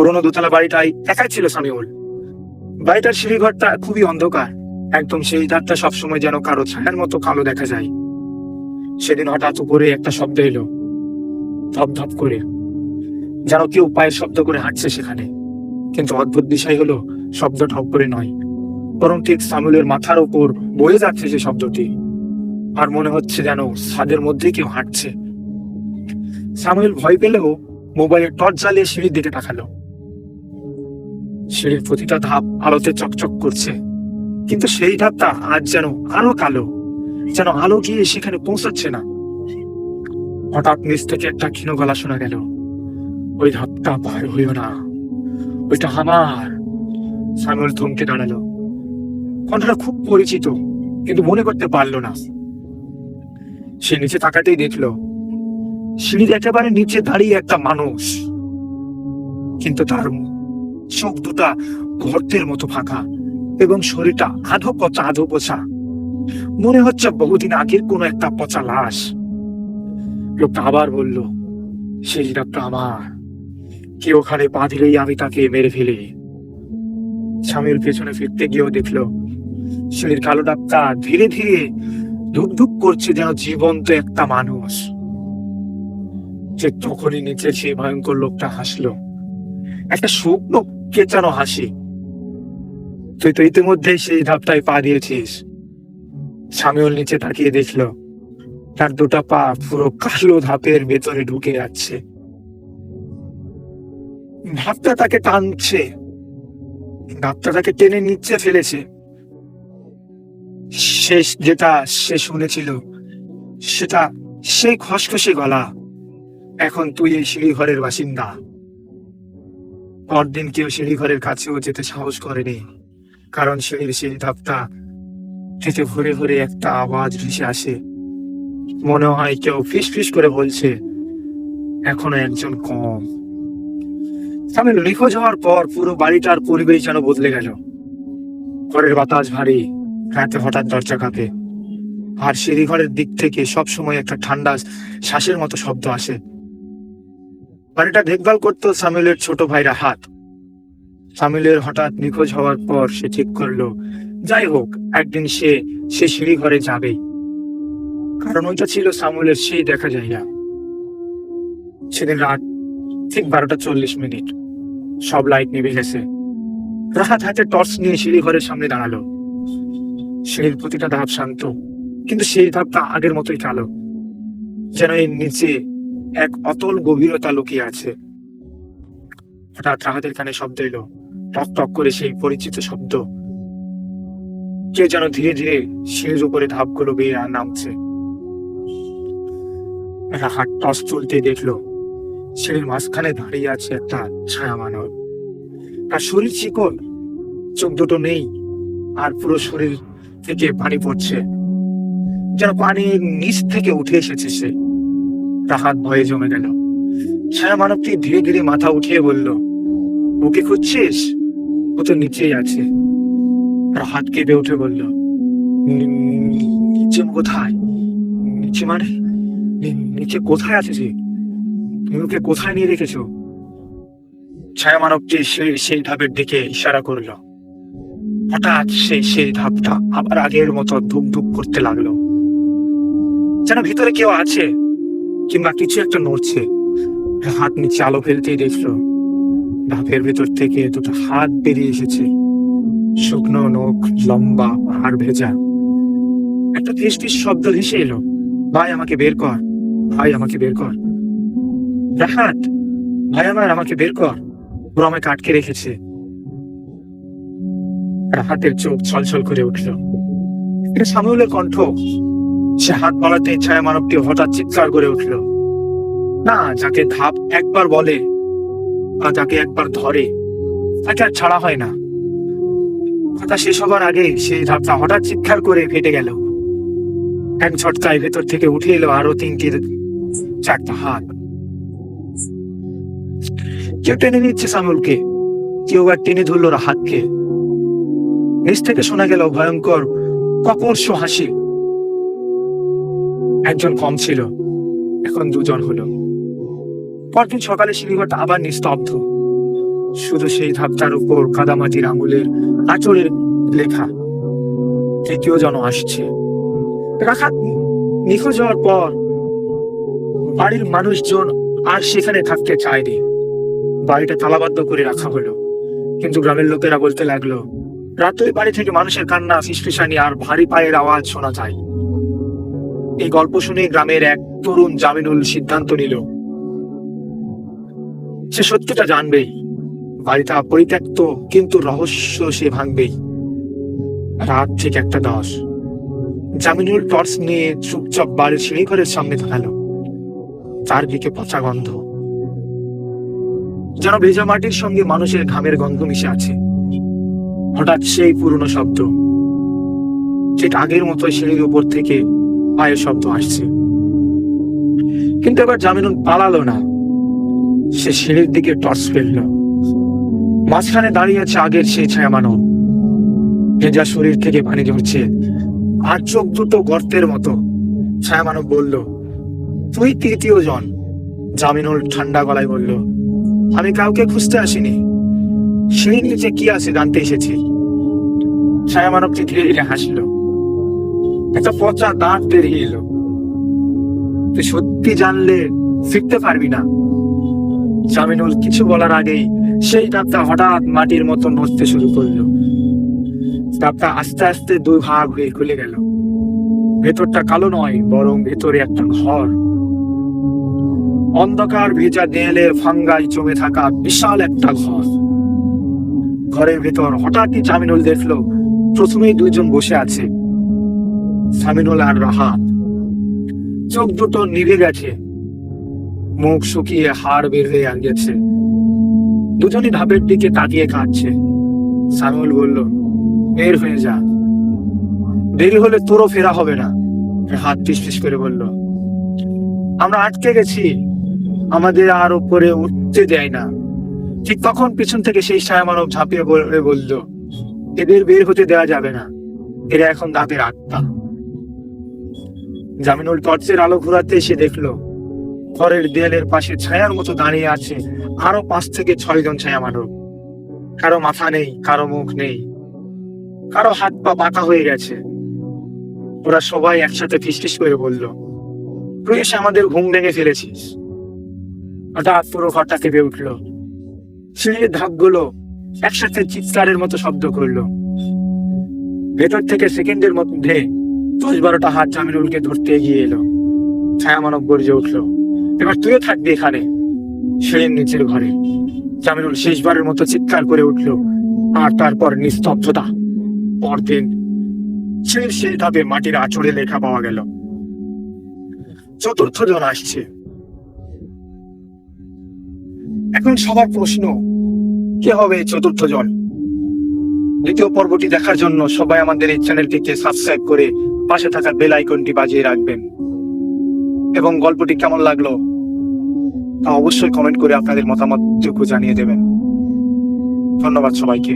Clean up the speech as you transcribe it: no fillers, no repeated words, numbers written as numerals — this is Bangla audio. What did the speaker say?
পুরোনো দোতলা বাড়িটাই একাই ছিল সামিউল। বাড়িটার সিঁড়িঘরটা খুবই অন্ধকার, একদম সেই ধারটা সবসময় যেন কারো ছায়ার মতো কালো দেখা যায়। সেদিন হঠাৎ উপরে একটা শব্দ এলো, ধপ ধপ করে, যেন কেউ পায়ের শব্দ করে হাঁটছে সেখানে। কিন্তু অদ্ভুত বিষয় হলো, শব্দ ঠপ করে নয়, বরং ঠিক সামিউলের মাথার উপর বয়ে যাচ্ছে সে শব্দটি। আর মনে হচ্ছে যেন ছাদের মধ্যে কেউ হাঁটছে। সামিউল ভয় পেলেও মোবাইলের টর্চ জ্বালিয়ে সিঁড়ির দিকে তাকালো। সিঁড়ির প্রতিটা ধাপ আলোতে চকচক করছে, কিন্তু সেই ধাপটা আজ যেন আরো কালো, যেন আলো গিয়ে সেখানে পৌঁছাচ্ছে না। হঠাৎ নিচ থেকে একটা ক্ষীণ গলা শোনা গেল, ওই ধাপটা পার হইও না, ওইটা আমার। সামিউল থমকে দাঁড়ালো। কণ্ঠটা খুব পরিচিত, কিন্তু মনে করতে পারলো না। সে নিচে তাকাতেই দেখলো সিঁড়ির একেবারে নিচে দাঁড়িয়ে একটা মানুষ, কিন্তু তার চোখ দুটা গর্তের মতো ফাঁকা এবং শরীরটা আধো পচা। মনে হচ্ছে বহুদিন আগের কোনো একটা পচা লাশ। লোকটা আবার বলল, সেই ডাকটা আমার, কেউ ওখানে পা দিলেই আমি তাকে মেরে ফেলি। স্বামীর পেছনে ফিরতে গিয়েও দেখলো সিঁড়ির কালো ডাকটা ধীরে ধীরে ধুকধুক করছে, যেন জীবন্ত একটা মানুষ। যে তখনই নিচে সেই ভয়ঙ্কর লোকটা হাসলো, একটা শুকনো কেচানো হাসি। তুই তো ইতিমধ্যেই সেই ধাপটায় পা দিয়েছিস। সামিউল নিচে তাকিয়ে দেখলো তার দুটা পা পুরো কালো ধাপের ভেতরে ঢুকে যাচ্ছে। ধাপটা তাকে টানছে, ধাপটা তাকে টেনে নিচে ফেলেছে। শেষ যেটা সে শুনেছিল সেটা সেই খসখসে গলা, এখন তুই এই সিঁড়িঘরের বাসিন্দা। পরদিন কেউ সিঁড়িঘরের কাছেও যেতে সাহস করেনি, কারণ সিঁড়ির সেই ধাপটা থেকে ভরে ভরে একটা আওয়াজ ভেসে আসে। মনে হয় কেউ ফিস ফিস করে বলছে, এখনো একজন কম। সামিউল নিখোঁজ হওয়ার পর পুরো বাড়িটার পরিবেশ যেন বদলে গেল। ঘরের বাতাস ভারী, রাতে হঠাৎ দরজা কাঁপে, আর সিঁড়িঘরের দিক থেকে সবসময় একটা ঠান্ডা শ্বাসের মতো শব্দ আসে। বাড়িটা দেখভাল করতো সামিউলের ছোট ভাই রাহাত। সামিউলের হঠাৎ নিখোঁজ হওয়ার পর সে ঠিক করলো, যাই হোক একদিন সে সিঁড়ি ঘরে যাবেই, কারণ ওইটা ছিল সামিউলের সেই দেখা জায়গা। সেদিন রাত ঠিক 12:40, সব লাইট নিভে গেছে। রাহাত হাতে টর্চ নিয়ে সিঁড়ি ঘরের সামনে দাঁড়ালো। সিঁড়ির প্রতিটা ধাপ শান্ত, কিন্তু সেই ধাপটা আগের মতোই কালো, যেন এর নিচে এক অতল গভীরতা লুকিয়ে আছে। হঠাৎ রাহাতের কানে শব্দ এলো, টক টক করে, সেই পরিচিত শব্দ। কে যেন ধীরে ধীরে সিঁড়ির উপরে ধাপগুলো বেয়ে নামছে। রাহাত টর্চ তুলতে দেখলো সিঁড়ির মাঝখানে দাঁড়িয়ে আছে একটা ছায়া মানব। তার শরীর চিকন, চোখ দুটো নেই, আর পুরো শরীর থেকে পানি পড়ছে, যেন পানির নিচ থেকে উঠে এসেছে সে। রাহাত ভয়ে জমে গেল। ছায়া মানবটি ধীরে ধীরে মাথা উঠিয়ে বলল, ওকে খুঁজছিস? ও তো নিচেই আছে। রাহাত কেঁপে উঠে বলল, নিচে কোথায়? নিচে মানে? নিচে কোথায় আছে যে? তুমি ওকে কোথায় নিয়ে রেখেছো? ছায়া মানবটি সেই ধাপের দিকে ইশারা করলো। হঠাৎ সেই ধাপটা আবার আগের মতো ধুক ধুক করতে লাগলো, যেন ভিতরে কেউ আছে কিংবা কিছু একটা নড়ছে। হাত নিচে আলো ফেলতেই দেখলো ধাপের ভেতর থেকে দুটো হাত বেরিয়ে এসেছে, শুকনো নখ, লম্বা আর ভেজা। একটা ফিস ফিস শব্দ ভেসে এলো, ভাই আমাকে বের কর, ভাই আমাকে বের কর। রাহাত, ভাই আমাকে বের কর, ওরা আমাকে আটকে রেখেছে। রাহাতের চোখ ছলছল করে উঠল। এটা সামিউলের কণ্ঠ। সে হাত বাড়াতে ছায়া মানবটি হঠাৎ চিৎকার করে উঠল। না, যাকে ধাপ একবার বলে বা যাকে একবার ধরে তাকে আর ছাড়া হয় না। কথা শেষ হবার আগে সেই ধাপটা হঠাৎ চিৎকার করে ফেটে গেল। এক ঝটকায় ভেতর থেকে উঠে এলো আরো 3-4টা হাত। কেউ টেনে নিচ্ছে সামিউলকে, কেউ আর টেনে ধরলো রাহাতকে। নিচ থেকে শোনা গেল ভয়ঙ্কর কপর্ষ হাসি। একজন কম ছিল, এখন দুজন হলো। পরদিন সকালে সিঁড়িঘরটা আবার নিস্তব্ধ। শুধু সেই ধাপটার উপর কাদামাটির আঙুলের আঁচড়ের লেখা, তৃতীয় জন আসছে। রাখাত নিখোঁজ হওয়ার পর বাড়ির মানুষজন আর সেখানে থাকতে চায়নি। বাড়িটা তালাবদ্ধ করে রাখা হলো। কিন্তু গ্রামের লোকেরা বলতে লাগলো, রাতে বাড়ি থেকে মানুষের কান্না, ফিসফিসানি আর ভারী পায়ের আওয়াজ শোনা যায়। এই গল্প শুনে গ্রামের এক তরুণ জামিনুল সিদ্ধান্ত নিল সে সত্যটা জানবেই। বাড়িটা পরিত্যক্ত, কিন্তু রহস্য সে ভাঙবেই। রাত ঠিক 1:10। জামিনুল টর্চ নিয়ে চুপচাপ বাড়ির সিঁড়ি ঘরের সামনে দাঁড়ালো। চারদিকে পচা গন্ধ, যেন ভেজা মাটির সঙ্গে মানুষের ঘামের গন্ধ মিশে আছে। হঠাৎ সেই পুরনো শব্দ, ঠিক আগের মতো সিঁড়ির উপর থেকে পায়ের শব্দ আসছে। কিন্তু এবার জামিনুল পালালো না, সে সিঁড়ির দিকে টর্চ ফেলল। মাঝখানে দাঁড়িয়ে আছে আগের সেই ছায়া মানব। ভেজা শরীর থেকে পানি ঝরছে, আর চোখ দুটো গর্তের মতো। ছায়া মানব বলল, তুই তৃতীয় জন। জামিনুল ঠান্ডা গলায় বলল, আমি কাউকে খুঁজতে আসিনি, সিঁড়ির নিচে কি আছে জানতে এসেছি। ছায়া মানবটি ধীরে ধীরে হাসলো, একটা পচা দাঁত বেরিয়ে এলো। তুই সত্যি জানলে ফিরতে পারবি না। জামিনুল কিছু বলার আগেই সেই দাঁতটা হঠাৎ মাটির মতো নড়তে শুরু করলো। দাঁতটা আস্তে আস্তে 2 ভাগ হয়ে খুলে গেল। ভেতরটা কালো নয়, বরং ভেতরে একটা ঘর। অন্ধকার ভেজা দেয়ালে ফাঙ্গাই জমে থাকা বিশাল একটা ঘর। ঘরের ভেতর হঠাৎই জামিনুল দেখলো প্রথমেই 2 জন বসে আছে, জামিনুল আর রাহাত। চোখ দুটো নিভে গেছে, মুখ শুকিয়ে হাড় বের হয়ে গেছে। দুজনই ধাপের দিকে তাকিয়ে কাঁদছে। জামিনুল বলল, বের হয়ে যা, দেরি হলে তোরও ফেরা হবে না। হাত ফিসফিস করে বলল, আমরা আটকে গেছি, আমাদের আর উপরে উঠতে দেয় না। ঠিক তখন পিছন থেকে সেই ছায়া মানব ঝাঁপিয়ে বলল, এদের বের হতে দেওয়া যাবে না, এরা এখন দাঁতের আত্মা। জামিনুল টর্চের আলো ঘুরাতে এসে দেখলো ঘরের দেয়ালের পাশে ছায়ার মতো দাঁড়িয়ে আছে আরো 5 থেকে 6 জন ছায়া মানব। কারো মাথা নেই, কারো মুখ নেই, কারো হাত পা বাঁকা হয়ে গেছে। ওরা সবাই একসাথে ফিসফিস করে বলল, তুই এসে আমাদের ঘুম ভেঙে ফেলেছিস। হঠাৎ পুরো ঘরটা কেঁপে উঠলো। সিঁড়ির ধাপগুলো একসাথে চিৎকারের মতো শব্দ করলো। ভেতর থেকে সেকেন্ডের মধ্যে 10-12টা হাত জামিনুলকে ধরতে এগিয়ে এলো। ছায়া মানব গর্জে উঠলো, এবার তুইও থাকবি এখানে, সিঁড়ির নিচের ঘরে। জামিনুল শেষবারের মতো চিৎকার করে উঠলো, আর তারপর নিস্তব্ধতা। পরদিন সিঁড়ির শেষ ধাপে মাটির আঁচড়ে লেখা পাওয়া গেল, 4র্থ জন আসছে। এখন সবার প্রশ্ন, কে হবে 4র্থ জন? দ্বিতীয় পর্বটি দেখার জন্য সবাই আমাদের এই চ্যানেলটিকে সাবস্ক্রাইব করে পাশে থাকা বেল আইকনটি বাজিয়ে রাখবেন। এবং গল্পটি কেমন লাগলো তা অবশ্যই কমেন্ট করে আপনাদের মতামতটুকু জানিয়ে দেবেন। ধন্যবাদ সবাইকে।